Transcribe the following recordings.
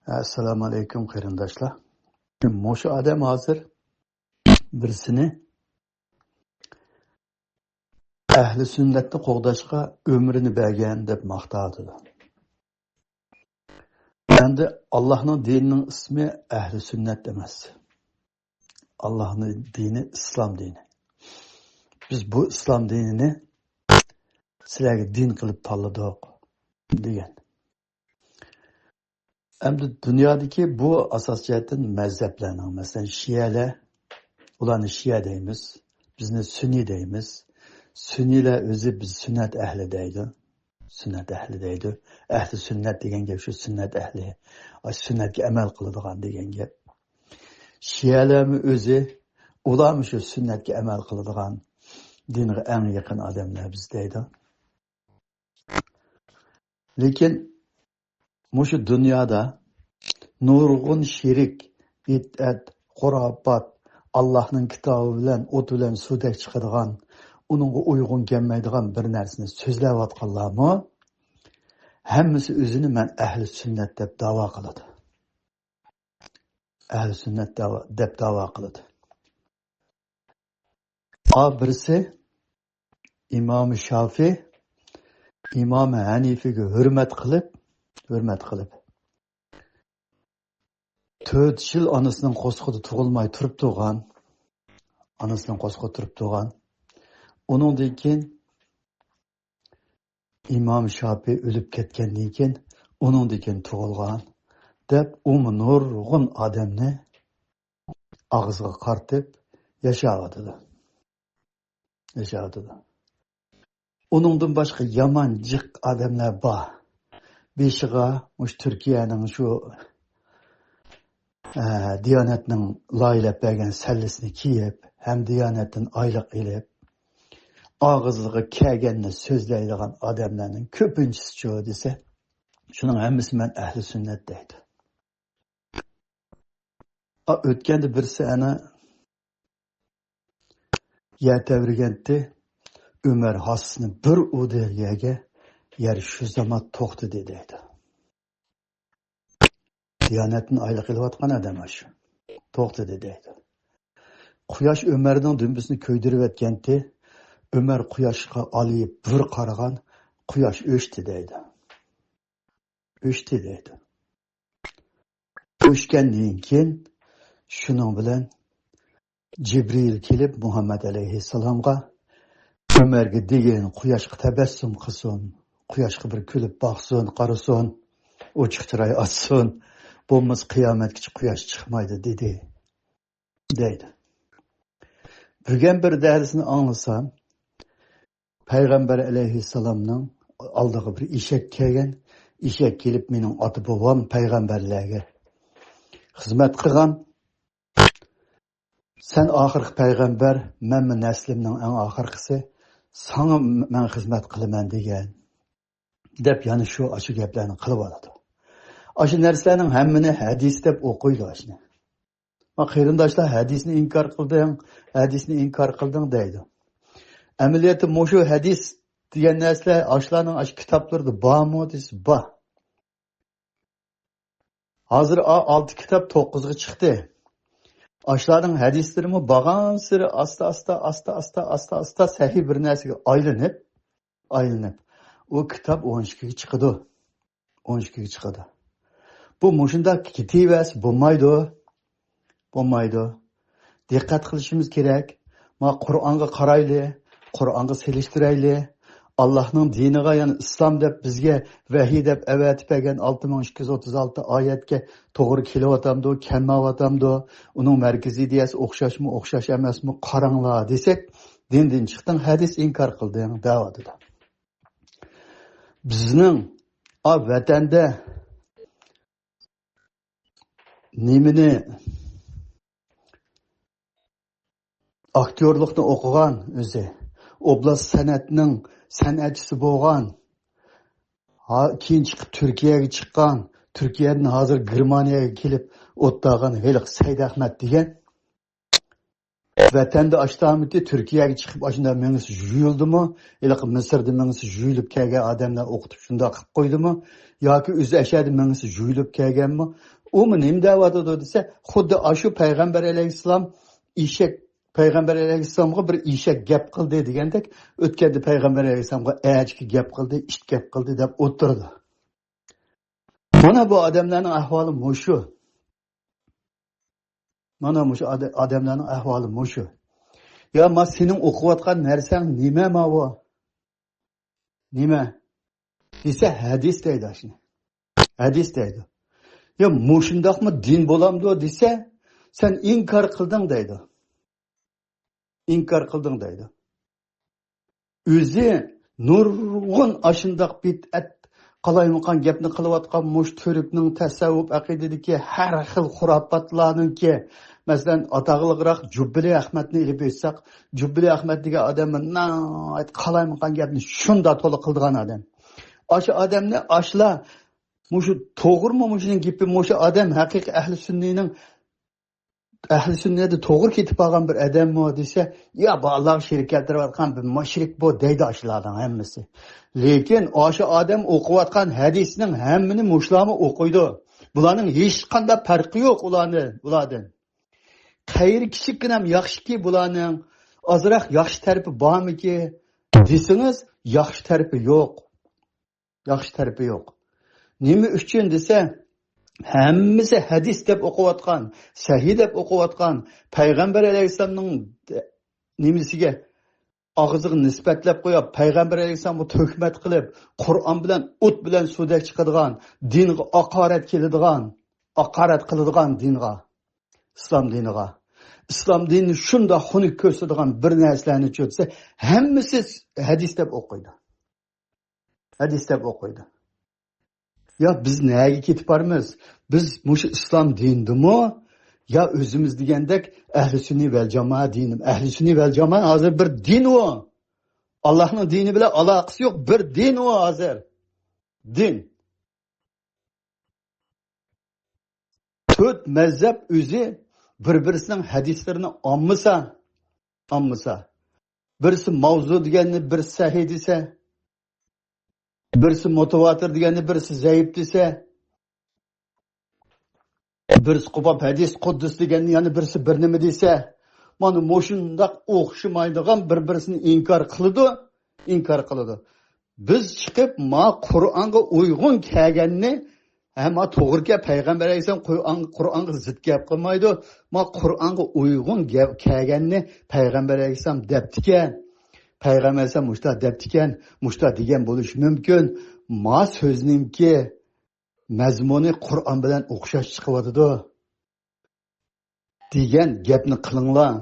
Assalomu alaykum qarindoshlar. Moshu odam hozir birisini ahli sunnatni qo'g'dashga umrini bergan deb maqtadi. Endi Allohning dinining ismi ahli sunnat emas. Allohning dini islom dini. Biz bu islom dinini sizlarga din qilib tanladik degan. Endi dunyodagi bu asos jihatdan mazhablarning, masalan, Shiyalar, ularni Shiya deymiz, bizni Sunni deymiz. Sunnilar o'zi biz sunnat ahli deydi. Sunnat ahli deydi. Ahli sunnat degan gap shu sunnat ahli. Sunnatga amal qiladigan degan gap. Shiyalarmi o'zi ularmi shu sunnatga amal qiladigan dinga eng yaqin odamlar biz deydi. Lekin mushu dunyoda nurg'un shirik, bid'at, xurofot, Allohning kitobi bilan o't bilan suvdek chiqadigan, uningga uyg'un kelmaydigan bir narsani so'zlayotganlarmi, hammasi o'zini men ahli sunnat deb da'vo qiladi. Ahli sunnat deb da'vo qiladi. Birisi Imom Shofiy, Imom Hanifiga hurmat qilib 4 yil onasining qo'sqida tug'ilmay turib turgan. Uningdan keyin Imom Shofiy o'lib ketgandan keyin uningdan keyin tug'ilgan deb nurg'un odamni og'ziga qartib yashayotdi. Uningdan boshqa yomon jiq odamlar bor. Beshiga mush Turkiyaning shu Diyanetning loyilab bergan sallisini kiyib, ham Diyanetdan oyliq ilib, og'ziga kelganini so'zlaydigan odamlarning ko'pinchisi shu desa, shuning hammasi men ahli sunnat deydi. O'tganda birisi ana yer tavirganda Umar Hasni bir udiyaga yer shu zamon to'xtadi deydi. Diyanetni oyliq ilayotgan odam shu. To'xtadi deydi. Quyosh Umarning dumbisini ko'ydirib o'tganda Umar quyoshga olib bir qaragan, quyosh o'chdi deydi. O'chgandan keyin shuning bilan Jibril kelib Muhammad alayhissalomga Umarga degan quyoshga tabassum qilsin, quyoshga bir kulib boqsin, qarasin, ochiq chiroy ochsin, bo'lmasa qiyomatgacha quyosh chiqmaydi dedi. Bugun bir darsini anglasam, Payg'ambar alayhissalomning oldiga bir eshak kelgan, eshak kelib mening ota-bobom payg'ambarlarga xizmat qilgan. Sen oxirgi payg'ambar, men naslimning eng oxirgisi, sana men xizmat qilaman degan. Deb yana shu gaplarni qilib oladi. Shu narsalarning hammani hadis deb o'qiydi ashni. Qarindoshlar hadisni inkor qilding deydi. Amaliyoti mushu hadis degan narsalar ashlarning kitoblarida bormi desa bor. Hozir 6 kitob 9 ga chiqdi. Ashlarning hadislarimi borgan siri asta sahih bir narsaga aylanib o kitob 12 ga chiqadi. 12 ga chiqadi. Bu mushunda kitaversa bo'lmaydi. Diqqat qilishimiz kerak. Qur'onga qarayli, Qur'onga selishtirayli. Allohning diniga, ya'ni islom deb bizga vahiy deb avatib bergan 6236 oyatga to'g'ri kelyapti, kelmayapti. Uning markaziy ideyasi o'xshashmi, o'xshash emasmi qaranglar desak, dindan chiqding, hadis inkor qilding da'vatida. Bizning vatanda nimani aktyorlikni o'qigan o'zi, oblast san'atining san'atchisi bo'lgan, keyin chiqib Turkiyaga chiqqan, Turkiyadan hozir Germaniyaga kelib o'tdagan Heliq Said Ahmad degan vatanda ashtamiti Turkiyaga chiqib ashunda mengisi yuyildimi, Heliq Misrda mengisi yuyilib kelgan odamlar o'qitib shunda qilib qo'ydimi, yoki o'zi ashada mengisi yuyilib kelganmi, u nima deyapti desa, xuddi shu payg'ambar alayhissalom eshak payg'ambar alayhissalomga bir eshak gap qildi degandek, o'tganda payg'ambar alayhissalomga echki gap qildi, it gap qildi deb o'tirdi. Mana bu odamlarning ahvoli mushu. Mana mushu odamlarning ahvoli mushu. Ya ma sening o'qiyotgan narsang nima mavo? Nima? Desa hadis deydi shuni. Hadis deydi. Ya mushundoqmi din bo'lamdi desa, sen inkor qilding deydi. İnkar qilding deydi. O'zi nurg'un ashundoq bid'at qalaymiqan gapni qilayotgan mush turkning tasavvuf aqidadagi har xil xurofotlarninki, masalan, atog'liroq Jubbili Ahmadni ilib o'tsak, Jubbili Ahmad degan odamni qalaymiqan gapni shunda to'liq qildigan odam. O'sha odamni ashla mushu to'g'rimi mushuning gapi, mushu odam haqiqiy ahli sunnatda to'g'ri ketib qolgan bir odammi desa, ya bu Alloh shirk keltirayotgan bir mushrik bu deydi ashlardan hammasi. Lekin o'sha odam o'qiyotgan hadisning hammini mushlarni o'qiydi. Bularning hech qanday farqi yo'q ulardan. Qayri kichikgina yaxshiki bularning ozroq yaxshi tarafi bormiki desangiz, yaxshi tarafi yo'q. Yaxshi tarafi yo'q. Nima uchun desa, hammasi hadis deb o'qiyotgan, sahih deb o'qiyotgan, payg'ambar alayhissalomning nimasiga og'ziga nisbatlab qo'yib, payg'ambar alayhissalomga tuhmat qilib, Qur'on bilan o't bilan suvda chiqadigan, dinga haqorat qiladigan dinga, islom diniga. Islom dinini shunda xunuk ko'rsatadigan bir narsalarni cho'tsa, hammasi hadis deb o'qiydi. Hadis deb o'qiydi. Ya biz nega ketib boramiz? Biz mushu islom dinidimi? Ya o'zimiz degandek ahli sunniy val jamoa dinim. Ahli sunniy val jamoa hozir bir din o. Allohning dini bilan aloqasi yo'q, bir din o hozir. Din. To'rt mazhab o'zi bir-birisining hadislarini olmasa, birisi mavzu deganni bir sahih desa, birisi mutawatir deganni birisi zaif desa, birisi qubab hadis quddus deganni yana birisi bir nima desa, mana moshundoq o'xshamaydigan bir-birisini inkor qiladi. Biz chiqib Qur'onga uyg'un kelganni hamma to'g'ri gap payg'ambar alayhisalom Qur'onga zid gap qilmaydi. Qur'onga uyg'un gap kelganni payg'ambar alayhisalom debdikan. Payg'ambar alayhisalom mushta debdikan, mushta degan bo'lishi mumkin. So'zningki mazmuni Qur'on bilan o'xshash chiqyotidi degan gapni qilinglar.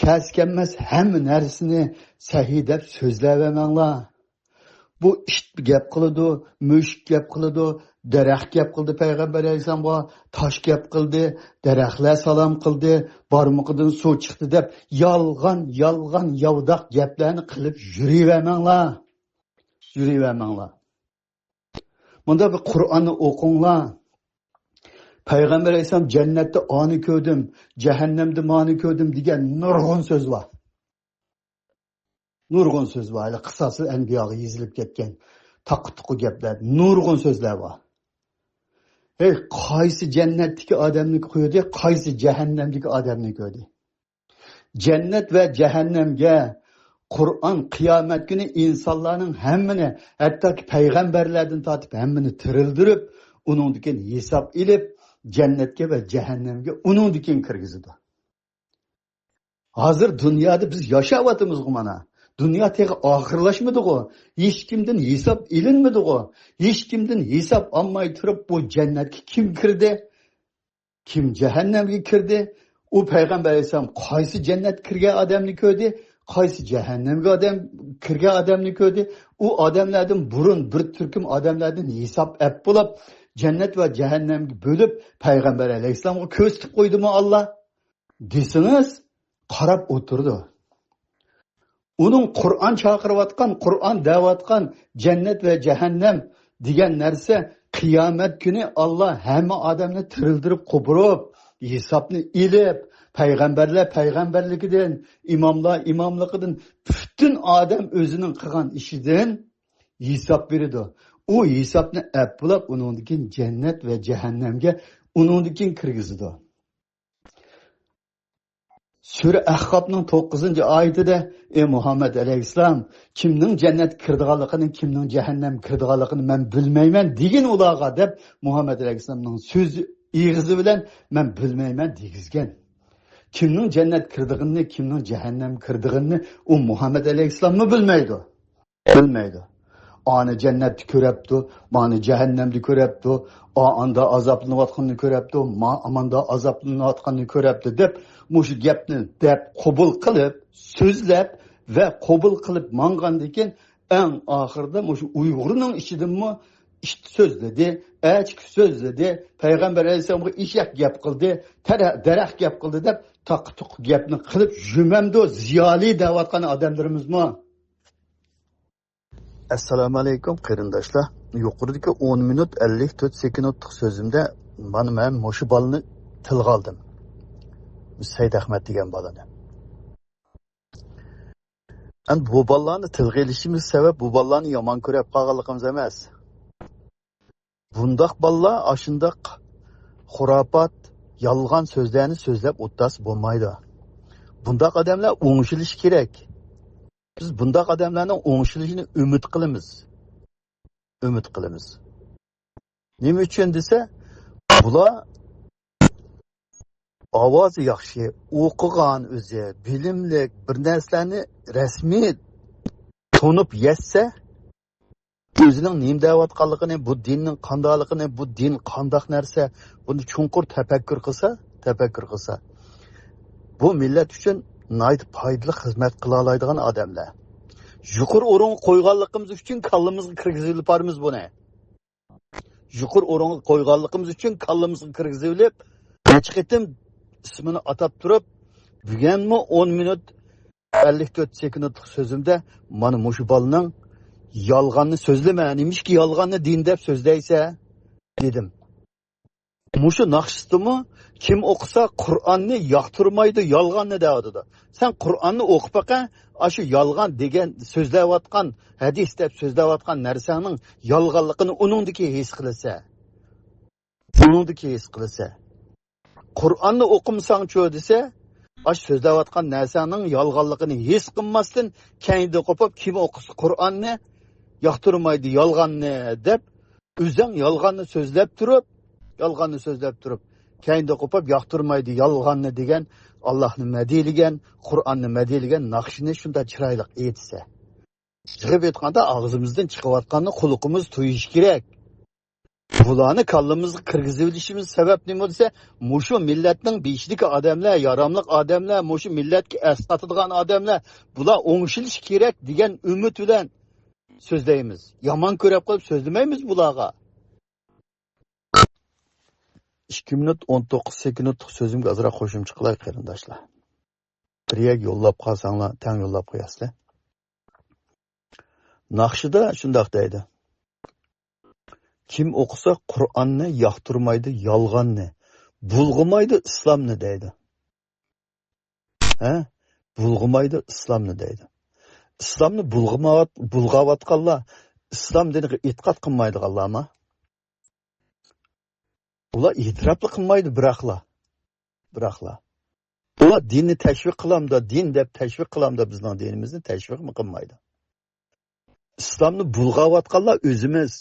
Kaskanmas hamma narsani sahih deb so'zlayvermanglar. Bu ish gap qiladi, mushuk gap qiladi, daraxt gap qildi payg'ambar alayhisalomga, tosh gap qildi, daraxtlar salom qildi, barmoqidan suv chiqdi deb yolg'on yovdoq gaplarni qilib yuravermanglar. Bunda bir Qur'onni o'qinglar. Payg'ambar alayhisalom jannatda oni ko'rdim, jahannamda mani ko'rdim degan nurg'un so'z bor. Nurg'un so'z bor. Qisosi anbiyoga yozilib ketgan taqi-tuqi gaplar, nurg'un so'zlar bor. Qaysi jannatdagi odamni ko'rdi, qaysi jahannamdagi odamni ko'rdi. Jannat va jahannamga Qur'on qiyomat kuni insonlarning hammani, hattoki payg'ambarlardan tortib hammani tirildirib, uningdan hisob ilib, jannatga va jahannamga uningdan kirgizadi. Hozir dunyoda biz yashayapmiz mana. Dunyo tegi oxirlashmadi-ku. Hech kimdan hisob ilinmadi-ku. Hech kimdan hisob olmay turib bu jannatga kim kirdi? Kim jahannamga kirdi? U payg'ambar alayhisalom qaysi jannat kirgan odamni ko'rdi? Qaysi jahannamga kirgan odamni ko'rdi? U odamlardan burun bir turkum odamlardan hisob ap bo'lib, jannat va jahannamga bo'lib payg'ambar alayhisalomga ko'rsatib qo'ydimi Alloh? Desangiz, qarab o'tirdi. Uning Qur'on chaqirayotgan, Qur'on da'vatgan jannat va jahannam degan narsa qiyomat kuni Alloh hamma odamni tirildirib qo'pirib, hisobni ilib, payg'ambarlar payg'ambarligidan, imomlar imomligidan, butun odam o'zining qilgan ishidan hisob beradi. U hisobni aplab uningdan jannat va jahannamga Uningdan keyin kirgizdi. Sura Ahqobning 9-oyatida ey Muhammad alayhissalom kimning jannat kirdiganligini, kimning jahannam kirdiganligini men bilmayman degan ularga deb Muhammad alayhissalomning so'zi ig'izi bilan men bilmayman degizgan. Kimning jannat kirdiganini, kimning jahannam kirdiganini u Muhammad alayhissalomni bilmaydi. Bilmaydi. Ani cennetni ko'rapti, mani jahannamni ko'rapti, anda azoblanayotganini ko'rapti, amanda azoblanayotganini ko'rapti deb mushu gapni deb qabul qilib, so'zlab va qabul qilib mangandan keyin eng oxirida mushu Uyg'urning ichidimi ishti so'zladi, achik so'zladi, payg'ambar alayhisolamga eshak gap qildi, daraxt gap qildi deb taq-tuq gapni qilib jumamdo ziyoli deyotgan odamlarimizmi? Assalomu alaykum qarindoshlar. Yuqoridagi 10 minut 54 sekundlik so'zimda men mushu bolani tilga oldim. Said Ahmad degan bolani. Bu bolani tilga olishimiz sabab bu bolani yomon ko'rib qolganligimiz emas. Bundaq bolalar ashundaq xurofot, yolg'on so'zlarni so'zlab o'tdas bo'lmaydi. Bundaq odamlar o'ngishilishi kerak. Biz bundaq odamlarning o'ngishilishini umid qilamiz. Umid qilamiz. Nima uchun desa, bular ovozi yaxshi, o'qigan o'zi, bilimli bir narsalarni rasmiy tonib yetsa, o'zining nima deyotganligini, bu dinning qandoqligini, bu din qandoq narsa, buni chunqur tafakkur qilsa, bu millat uchun nayt foydali xizmat qila oladigan odamlar. Yuqur o'rin qo'yganligimiz uchun kallamizga kirgizib boramiz buni. Yuqur o'rin qo'yganligimiz uchun kallamizga kirgizib, necha qitim ismini atab turib, bugunmi 10 minut 54 sekundlik so'zimda mana mushu bolaning yolg'onni so'zlama, nimishki yolg'onni din deb so'zlaysa dedim. Mushu naqshdimi kim o'qisa Qur'onni yoqtirmaydi, yolg'onni deydi. Sen Qur'onni o'qib baqa, shu yolg'on degan so'zlayotgan, hadis deb so'zlayotgan narsaning yolg'onligini uningdagi his qilsa. Qur'onni o'qimasang-chu desa, shu so'zlayotgan narsaning yolg'onligini his qilmasdan kayinda qo'pib kim o'qisa Qur'onni yoqtirmaydi, yolg'onni deb o'zing yolg'onni so'zlab turib kayinda qo'pib yoqtirmaydi yolg'onni degan Allohni madiyligan, Qur'onni madiyligan naqshini shunda chiroyli aytsa. Chiqib aytganda og'zimizdan chiqayotganni xulqimiz tuyish kerak. Bularni kallamizga kirgizib olishimiz sabab nima desa, mushu millatning beshidagi odamlar, yaramliq odamlar, mushu millatga asqatadigan odamlar, bular o'ngishilish kerak degan umid bilan so'zlaymiz. Yomon ko'rib qolib so'zlamaymiz bularga. 2 minut 19 sekundlik so'zimga azroq qo'shimcha qilay qarindoshlar. Bir yak yo'llab qolsanglar, tang yo'llab qo'yasizlar. Naqshida shundoq deydi. Kim o'qisa Qur'onni yoqtirmaydi, yolg'onni, bulg'amaydi islomni deydi. Bulg'amaydi islomni deydi. Islomni bulg'ayotganlar islom diniga e'tiqod qilmaydiganlarmi? Ular e'tirofli qilmaydi biroqlar. Ular dinni tashviq qilamda, din deb tashviq qilamda bizning dinimizni tashviq qilmaydi. Islomni bulg'ayotganlar o'zimiz.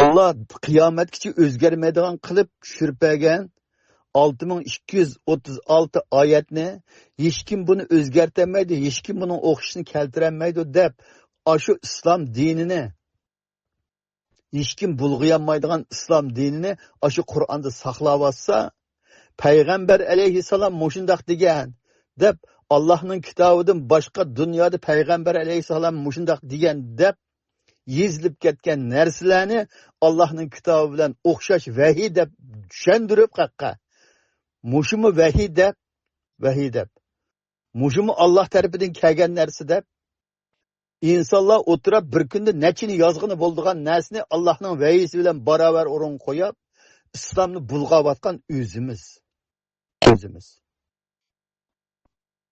Allah qiyomatgacha o'zgarmaydigan qilib tushirpagan 6236 oyatni hech kim buni o'zgartirmaydi, hech kim buni o'qishni keltirolmaydi deb, shu islom dinini hech kim bulg'ayolmaydigan islom dinini shu Qur'onda saqlab olsa, payg'ambar alayhisalom mushundoq degan deb Allohning kitobidan boshqa dunyoda payg'ambar alayhisalom mushundoq degan deb yezilib ketgan narsalarni Allohning kitobi bilan o'xshash vahiy deb tushundirib qaqqa. Mushumi vahiy deb. Mushumi Alloh tarafidan kelgan narsa deb. İnsanlar o'tirib bir kunda nechini yozg'ini bo'ldigan narsani Allohning vahiysi bilan barobar o'rin qo'yib, islomni bulg'ayotgan o'zimiz.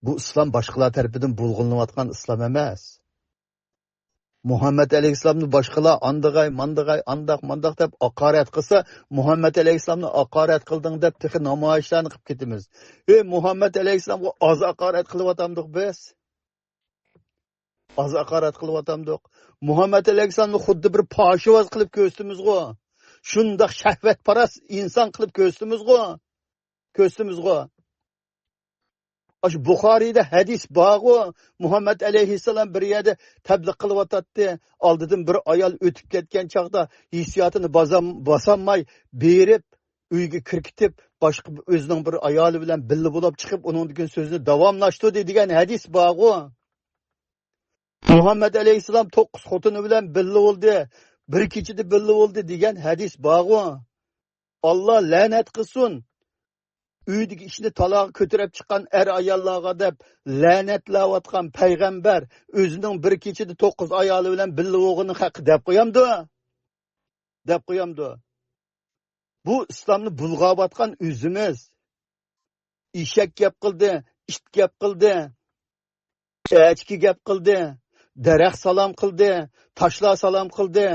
Bu islom boshqalar tarafidan bulg'anayotgan islom emas. Muhammed Aleyhisselam'ı başkalar andığay, mandığay, andaq deb haqorat qilsa, Muhammed Aleyhisselam'ı haqorat qilding deb tixi namoyishlarni qilib ketamiz. Muhammed Aleyhisselamga az haqorat qilib atamdiq biz. Az haqorat qilib atamdiq. Muhammed Aleyhisselam'ı xuddi bir poshvoz qilib ko'rsatdimizg'o. Shundaq shahvatparast inson qilib ko'rsatdimizg'o. Aş Buxariyda hadis bağı Muhammed Aleyhisselam bir yerde təbliğ qılıb atatdı. Aldıdan bir ayal ötüp ketken çağda hissiyatını basamay berip uyga kirkitip başka özünün bir ayalı bilen billi bulup çıkıp onun gün sözünü davamlaştı dediğen hadis bağı. Muhammed Aleyhisselam 9 xotunu bilen billi oldu. Bir keçide billi oldu degan hadis bağı. Allah lanet qilsin. Uydagi ishni taloq ko'tarib chiqqan ayollarga deb la'natlayotgan payg'ambar o'zining bir kechida 9 ayoli bilan birga o'g'ini haqi deb qo'yamdi. Bu islomni bulg'ayotgan o'zimiz. Eshak gap qildi, it gap qildi, echki gap qildi, daraxt salom qildi, toshlar salom qildi.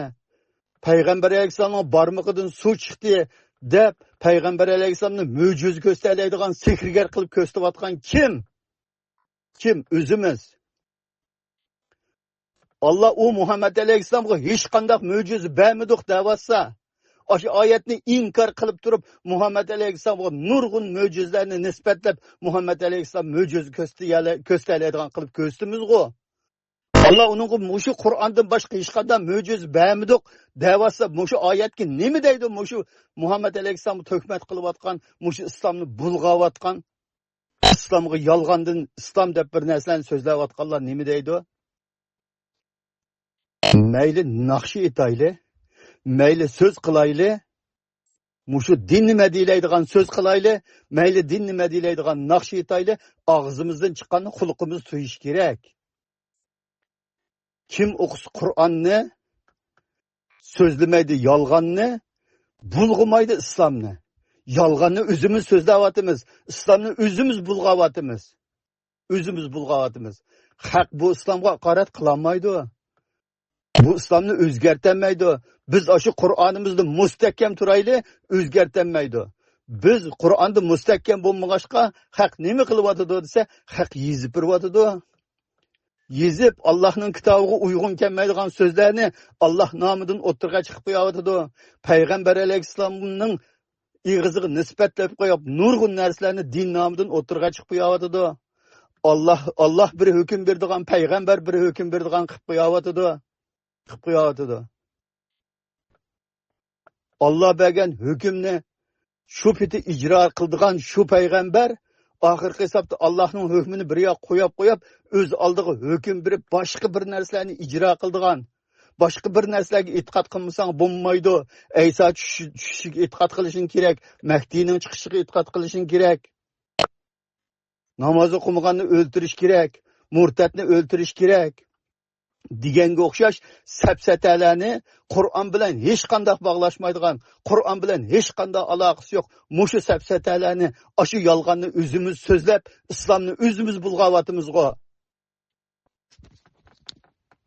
Payg'ambar alayhisolamning barmog'idan suv chiqdi deb Payg'ambar alayhisolamni mo'jiza ko'rsatadigan sehrgar qilib ko'rsatayotgan kim? O'zimiz. Allah o Muhammed alayhisolamga hech qanday mo'jiza bermadiq deyotsa, o'sha oyatni inkor qilib turib Muhammed alayhisolamga nurg'un mo'jizalarni nisbatlab Muhammed alayhisolam mo'jiza ko'rsatadigan qilib ko'rsatdimizg'o. Allah onunğa muşu Kur'an'dan başka hiç kadar möcüz beğenmedik deyatsa muşu ayetki nemi deydi muşu Muhammed Aleyhisselam'ı tökmet kılıp atkan, muşu İslam'ını bulgap atkan, İslam'ı yalgandın, İslam dep bir neslen sözlep atkanlar nemi deydi? Meyli nakşi etaylı, meyli söz kılaylı, muşu dinlime deyleydiğen söz kılaylı, meyli dinlime deyleydiğen nakşi etaylı, ağzımızdan çıkan hulukumuz tuyiş gerek. Kim okusu Kur'an'ını, sözlemeydi yalganını, bulgumaydı İslam'ını. Yalganını özümüz sözlevatımız, İslam'ını özümüz bulgavatımız. Hak bu İslam'a hakaret kılanmaydı. Bu İslam'ını özgertenmeydi. Biz aşı Kur'an'ımızda müstehkem turaylı özgertenmeydi. Biz Kur'an'da müstehkem bulmagaçka hak nemi kılıvatıdı dese, hak yizipırvatıdı. Yezip Allah'ın kitabına uygun kelmeydiğen sözlerini Allah namıdın oturga çıkıp koyatıdı. Peygamber Aleyhisselam'ın İğizini nispetlep koyup nurgun nerslerini din namıdın oturga çıkıp koyatıdı. Allah bir hüküm verdiğen, peygamber bir hüküm verdiğen kılıp koyatıdı. Allah bergen hükümni şu piti icra kıldıgan şu peygamber ahir hesapta Allah'ın hükmünü bir yak koyup öz aldığı hüküm birip başka bir nerslerini icra kıldıgan. Başka bir nerslerge itiqat kılmasan bulmaydı. İsa düşüşüge itiqat kılışın gerek. Mehdi'nin çıkışıga itiqat kılışın gerek. Namazı okumaganını öldürüş gerek. Murtatni öldürüş gerek. Degenge o'xshash sapsatalarni Qur'on bilan hech qanday bog'lashmaydigan, Qur'on bilan hech qanday aloqasi yo'q. Mushu sapsatalarni, ashu yolg'onni o'zimiz so'zlab, islomni o'zimiz bulg'avatımizga.